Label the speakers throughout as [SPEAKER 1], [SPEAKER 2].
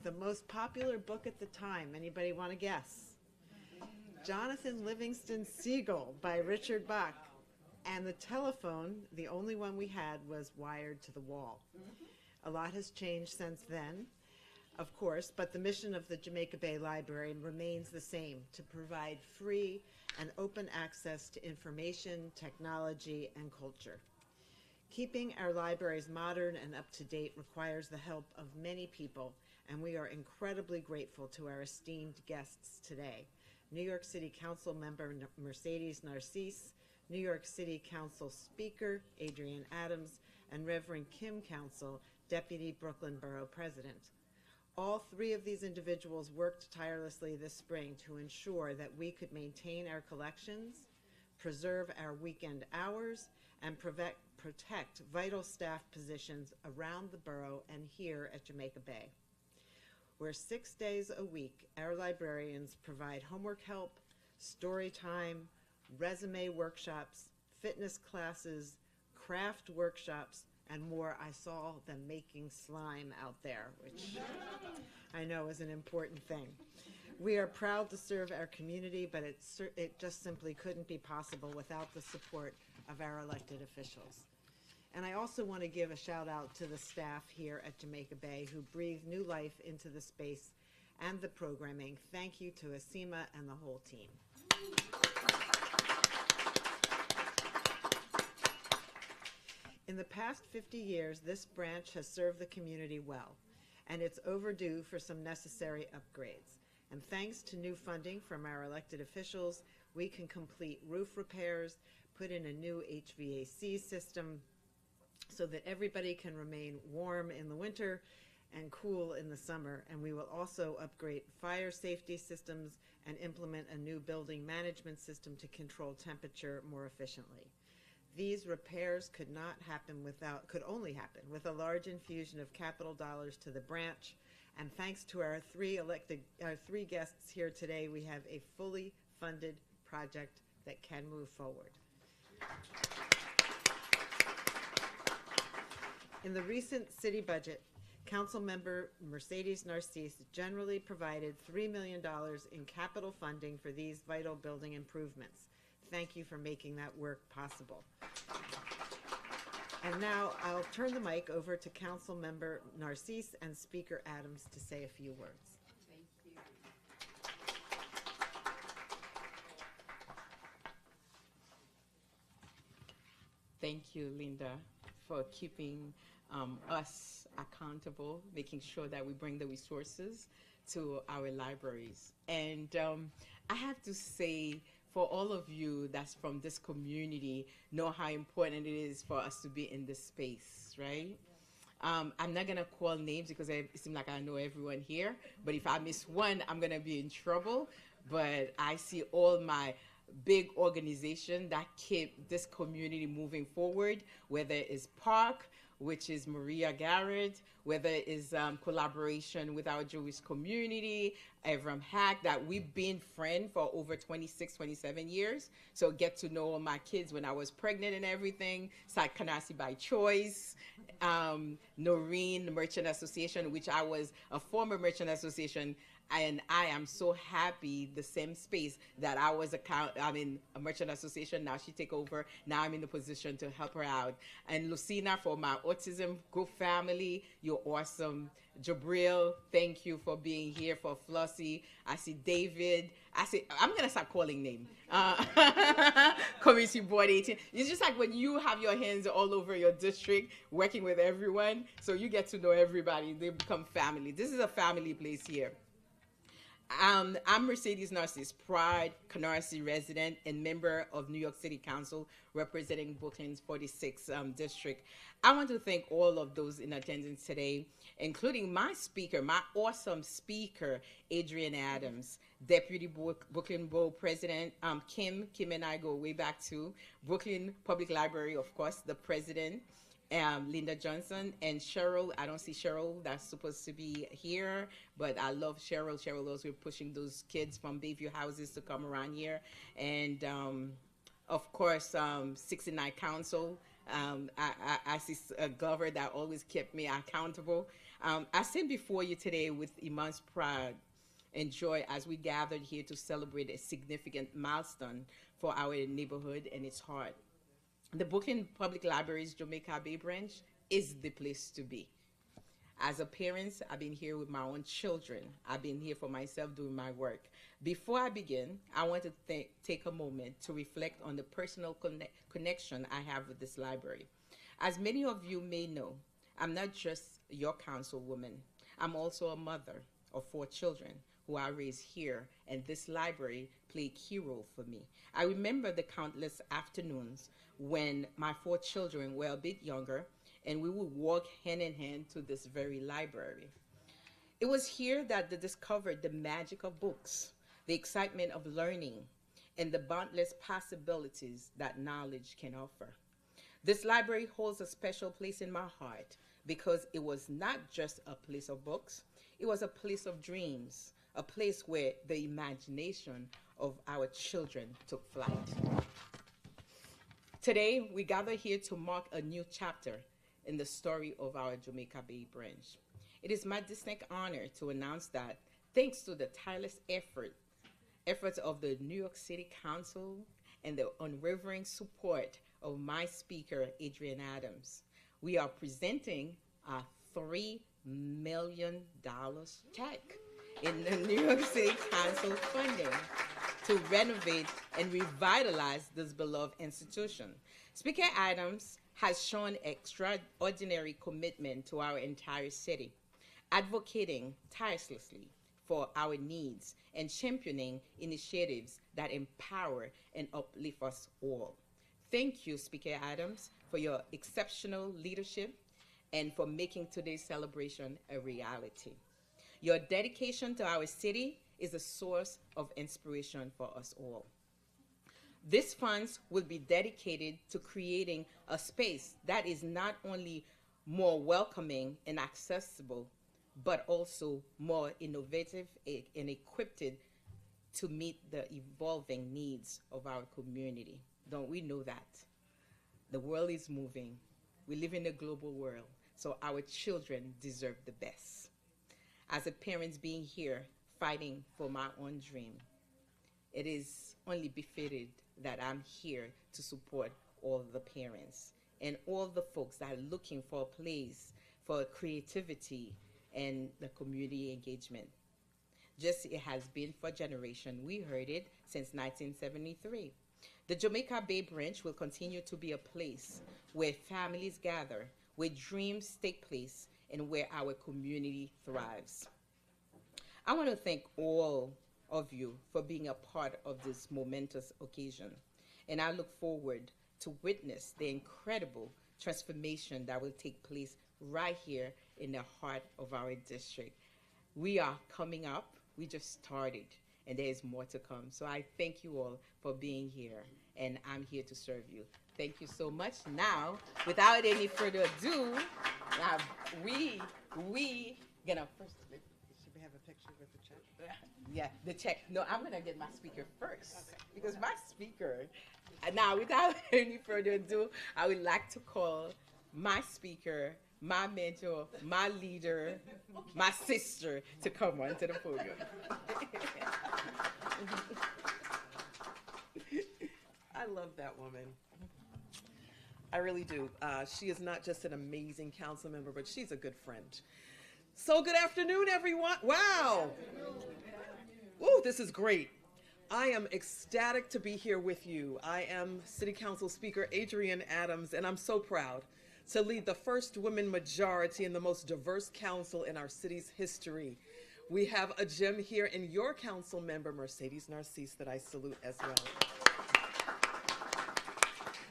[SPEAKER 1] the most popular book at the time? Anybody want to guess? Jonathan Livingston Seagull by Richard Bach. And the telephone, the only one we had, was wired to the wall. A lot has changed since then, of course, but the mission of the Jamaica Bay Library remains the same, to provide free and open access to information, technology, and culture. Keeping our libraries modern and up-to-date requires the help of many people, and we are incredibly grateful to our esteemed guests today. New York City Council member Mercedes Narcisse, New York City Council Speaker Adrienne Adams, and Reverend Kim Council, Deputy Brooklyn Borough President. All three of these individuals worked tirelessly this spring to ensure that we could maintain our collections, preserve our weekend hours, and protect vital staff positions around the borough and here at Jamaica Bay, where 6 days a week our librarians provide homework help, story time, resume workshops, fitness classes, craft workshops, and more. I saw them making slime out there, which I know is an important thing. We are proud to serve our community, but it just simply couldn't be possible without the support of our elected officials. And I also want to give a shout out to the staff here at Jamaica Bay who breathe new life into the space and the programming. Thank you to Asima and the whole team. In the past 50 years, this branch has served the community well, and it's overdue for some necessary upgrades. And thanks to new funding from our elected officials, we can complete roof repairs, put in a new HVAC system so that everybody can remain warm in the winter and cool in the summer. And we will also upgrade fire safety systems and implement a new building management system to control temperature more efficiently. These repairs could only happen with a large infusion of capital dollars to the branch. And thanks to our three guests here today, we have a fully funded project that can move forward. In the recent city budget, Council Member Mercedes Narcisse generally provided $3 million in capital funding for these vital building improvements. Thank you for making that work possible. And now I'll turn the mic over to Council Member Narcisse and Speaker Adams to say a few words.
[SPEAKER 2] Thank you. Thank you, Linda, for keeping us accountable, making sure that we bring the resources to our libraries. And I have to say, for all of you that's from this community, know how important it is for us to be in this space, right? I'm not gonna call names because it seems like I know everyone here, but if I miss one, I'm gonna be in trouble. But I see all my big organizations that keep this community moving forward, whether it's Park, which is Maria Garrett, whether it's collaboration with our Jewish community, Avram Hack, that we've been friends for over 26, 27 years. So get to know all my kids when I was pregnant and everything. Kanasi by choice. Noreen, the Merchant Association, which I was a former Merchant Association, and I am so happy the same space that I was I'm in a Merchant Association. Now she take over. Now I'm in the position to help her out. And Lucina for my autism group family, you're awesome. Jabril, thank you for being here. For Flossie, I see David. I'm gonna start calling names. Community Board 18. It's just like when you have your hands all over your district, working with everyone, so you get to know everybody. They become family. This is a family place here. I'm Mercedes Narcisse, proud Canarsie resident and member of New York City Council, representing Brooklyn's 46th district. I want to thank all of those in attendance today, including my speaker, my awesome speaker, Adrienne Adams, Deputy Brooklyn Borough President, Kim and I go way back to Brooklyn Public Library, of course, the president, Linda Johnson, and Cheryl. I don't see Cheryl that's supposed to be here, but I love Cheryl. Cheryl also pushing those kids from Bayview houses to come around here. And of course, 69 Council. I see a governor that always kept me accountable. I stand before you today with immense pride and joy as we gathered here to celebrate a significant milestone for our neighborhood and its heart. The Brooklyn Public Library's Jamaica Bay branch is the place to be. As a parent, I've been here with my own children. I've been here for myself doing my work. Before I begin, I want to take a moment to reflect on the personal connection I have with this library. As many of you may know, I'm not just your councilwoman. I'm also a mother of 4 children who I raised here, and this library played a key role for me. I remember the countless afternoons when my 4 children were a bit younger, and we would walk hand in hand to this very library. It was here that they discovered the magic of books, the excitement of learning, and the boundless possibilities that knowledge can offer. This library holds a special place in my heart because it was not just a place of books, it was a place of dreams, a place where the imagination of our children took flight. Today, we gather here to mark a new chapter in the story of our Jamaica Bay branch. It is my distinct honor to announce that thanks to the tireless efforts of the New York City Council and the unwavering support of my speaker, Adrian Adams, we are presenting a $3 million check in the New York City Council funding to renovate and revitalize this beloved institution. Speaker Adams has shown extraordinary commitment to our entire city, advocating tirelessly for our needs and championing initiatives that empower and uplift us all. Thank you, Speaker Adams, for your exceptional leadership and for making today's celebration a reality. Your dedication to our city is a source of inspiration for us all. These funds will be dedicated to creating a space that is not only more welcoming and accessible, but also more innovative and equipped to meet the evolving needs of our community. Don't we know that? The world is moving. We live in a global world, so our children deserve the best. As a parent being here, fighting for my own dream, it is only befitting that I'm here to support all the parents and all the folks that are looking for a place for creativity and the community engagement. Just it has been for generations. We heard it since 1973. The Jamaica Bay branch will continue to be a place where families gather, where dreams take place, and where our community thrives. I want to thank all of you for being a part of this momentous occasion, and I look forward to witness the incredible transformation that will take place right here in the heart of our district. We are coming up. We just started, and there is more to come. So I thank you all for being here, and I'm here to serve you. Thank you so much. Now, without any further ado, we gonna first.
[SPEAKER 1] Should we have a picture with the check?
[SPEAKER 2] Yeah, the check. No, I'm gonna get my speaker first because my speaker. Now, without any further ado, I would like to call my speaker, my mentor, my leader, my sister to come onto the podium.
[SPEAKER 3] I love that woman. I really do. She is not just an amazing council member, but she's a good friend. So good afternoon, everyone. Wow. Ooh, this is great. I am ecstatic to be here with you. I am City Council Speaker Adrian Adams, and I'm so proud to lead the first women majority in the most diverse council in our city's history. We have a gem here in your council member, Mercedes Narcisse, that I salute as well.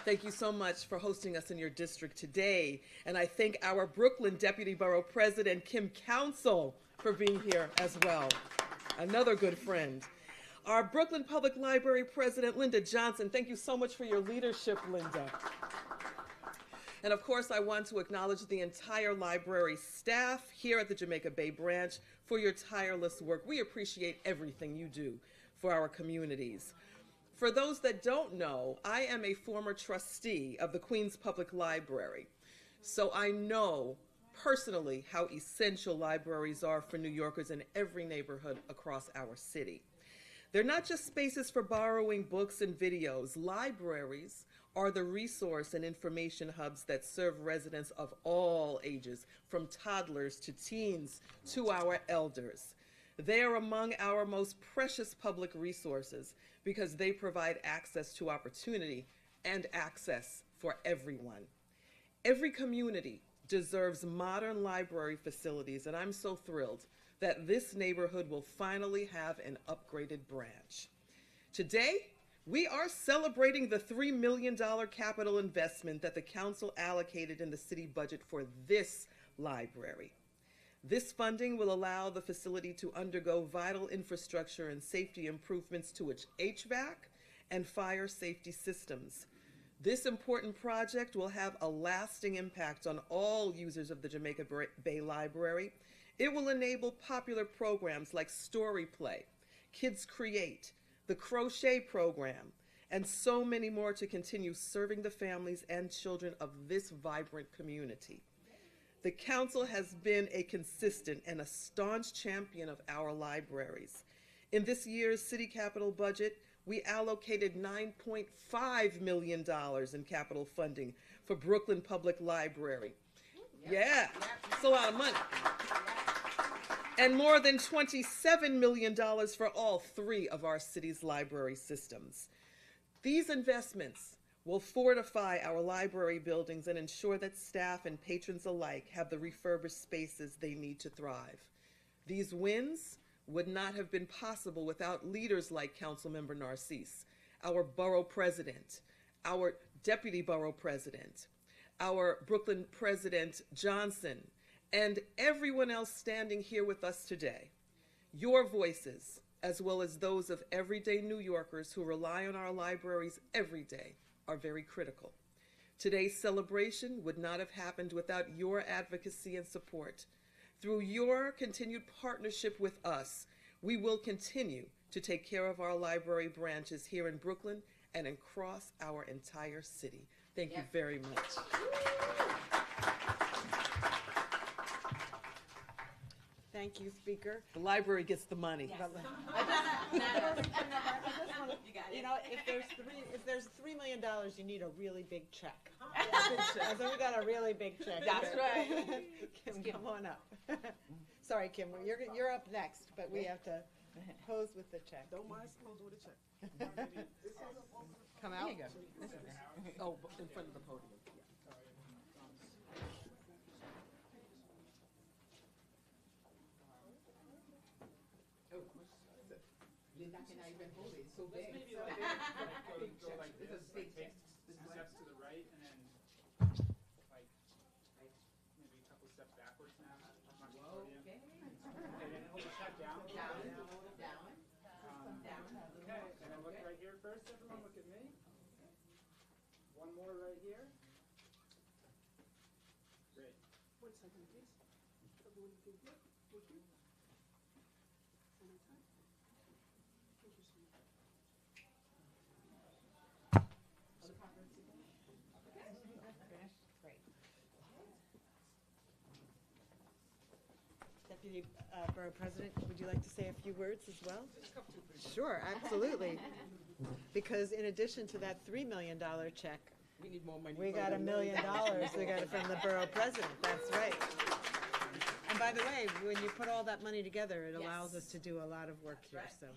[SPEAKER 3] Thank you so much for hosting us in your district today. And I thank our Brooklyn Deputy Borough President, Kim Council, for being here as well. Another good friend. Our Brooklyn Public Library President, Linda Johnson. Thank you so much for your leadership, Linda. And of course, I want to acknowledge the entire library staff here at the Jamaica Bay branch for your tireless work. We appreciate everything you do for our communities. For those that don't know, I am a former trustee of the Queens Public Library. So I know personally how essential libraries are for New Yorkers in every neighborhood across our city. They're not just spaces for borrowing books and videos. Libraries are the resource and information hubs that serve residents of all ages, from toddlers to teens to our elders. They are among our most precious public resources because they provide access to opportunity and access for everyone. Every community deserves modern library facilities, and I'm so thrilled that this neighborhood will finally have an upgraded branch. Today, we are celebrating the $3 million capital investment that the council allocated in the city budget for this library. This funding will allow the facility to undergo vital infrastructure and safety improvements to its HVAC and fire safety systems. This important project will have a lasting impact on all users of the Jamaica Bay Library. It will enable popular programs like Story Play, Kids Create, the Crochet Program, and so many more to continue serving the families and children of this vibrant community. The council has been a consistent and a staunch champion of our libraries. In this year's city capital budget, we allocated $9.5 million in capital funding for Brooklyn Public Library. Yeah, it's a lot of money. And more than $27 million for all three of our city's library systems. These investments will fortify our library buildings and ensure that staff and patrons alike have the refurbished spaces they need to thrive. These wins would not have been possible without leaders like Councilmember Narcisse, our borough president, our deputy borough president, our Brooklyn President Johnson, and everyone else standing here with us today. Your voices, as well as those of everyday New Yorkers who rely on our libraries every day, are very critical. Today's celebration would not have happened without your advocacy and support. Through your continued partnership with us, we will continue to take care of our library branches here in Brooklyn and across our entire city. Thank you very much.
[SPEAKER 1] Thank you, Speaker.
[SPEAKER 3] The library gets the money.
[SPEAKER 1] You know, if there's $3 million, you need a really big check. So we got a really big check.
[SPEAKER 2] That's right.
[SPEAKER 1] Kim, come on up. Sorry, Kim, you're up next, but we have to pose with the check.
[SPEAKER 3] Don't mind posing with a check.
[SPEAKER 1] Come out.
[SPEAKER 2] Here you go.
[SPEAKER 3] Oh, in front of the podium.
[SPEAKER 2] Linda cannot even hold it. It's so big.
[SPEAKER 4] Maybe like go like this. Like take steps to the right and then like maybe a couple steps backwards now.
[SPEAKER 2] Okay.
[SPEAKER 4] Okay, then hold the check down.
[SPEAKER 2] Down.
[SPEAKER 4] Okay, and then look right here first. Everyone, look at me. One more right here. Great.
[SPEAKER 3] 1 second, please. Everyone can hear. Thank you. One more time. Thank you so much.
[SPEAKER 1] Great. Deputy Borough President, would you like to say a few words as well? Sure, absolutely. Because in addition to that $3 million check,
[SPEAKER 3] We need more money.
[SPEAKER 1] we
[SPEAKER 3] for
[SPEAKER 1] got
[SPEAKER 3] the
[SPEAKER 1] $1 million. We got it from the Borough President. That's right. And by the way, when you put all that money together, it allows us to do a lot of work here, so.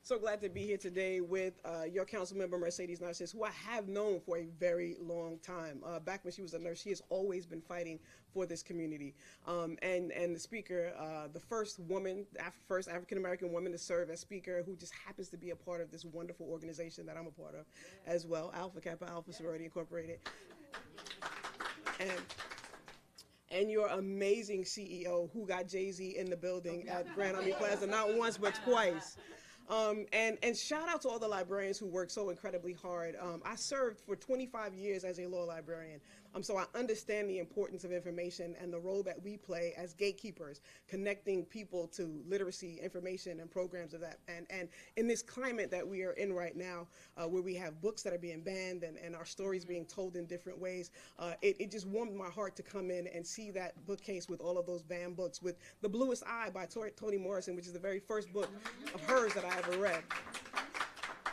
[SPEAKER 5] So glad to be here today with your council member, Mercedes Narcisse, who I have known for a very long time. Back when she was a nurse, she has always been fighting for this community. And the speaker, the first woman, first African-American woman to serve as speaker, who just happens to be a part of this wonderful organization that I'm a part of as well, Alpha Kappa Alpha Sorority Incorporated. And your amazing CEO, who got Jay-Z in the building at Grand Army Plaza, not once but twice. And shout out to all the librarians who work so incredibly hard. I served for 25 years as a law librarian, So I understand the importance of information and the role that we play as gatekeepers, connecting people to literacy, information, and programs of that. And in this climate that we are in right now, where we have books that are being banned and our stories being told in different ways, it just warmed my heart to come in and see that bookcase with all of those banned books, with The Bluest Eye by Toni Morrison, which is the very first book of hers that I ever read.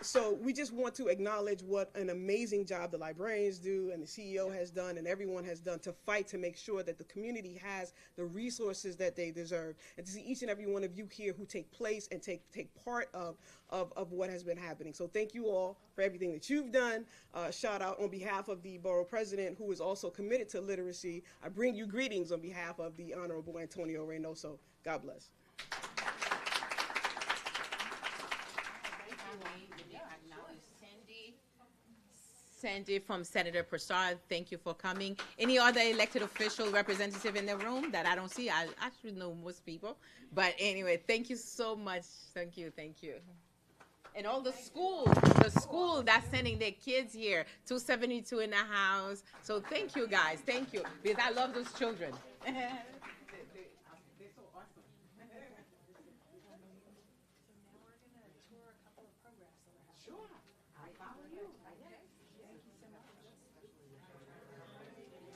[SPEAKER 5] So we just want to acknowledge what an amazing job the librarians do and the CEO has done and everyone has done to fight to make sure that the community has the resources that they deserve, and to see each and every one of you here who take place and take part of what has been happening. So thank you all for everything that you've done. Shout out on behalf of the borough president, who is also committed to literacy. I bring you greetings on behalf of the Honorable Antonio Reynoso. God bless.
[SPEAKER 2] Sandy from Senator Presid, thank you for coming. Any other elected official representative in the room that I don't see? I should know most people. But anyway, thank you so much. Thank you, thank you. And all the school that's sending their kids here, 272 in the house. So thank you guys, thank you. Because I love those children. They're so awesome.
[SPEAKER 6] So now we're going to tour a couple of programs that we're having.
[SPEAKER 2] Sure, I follow you.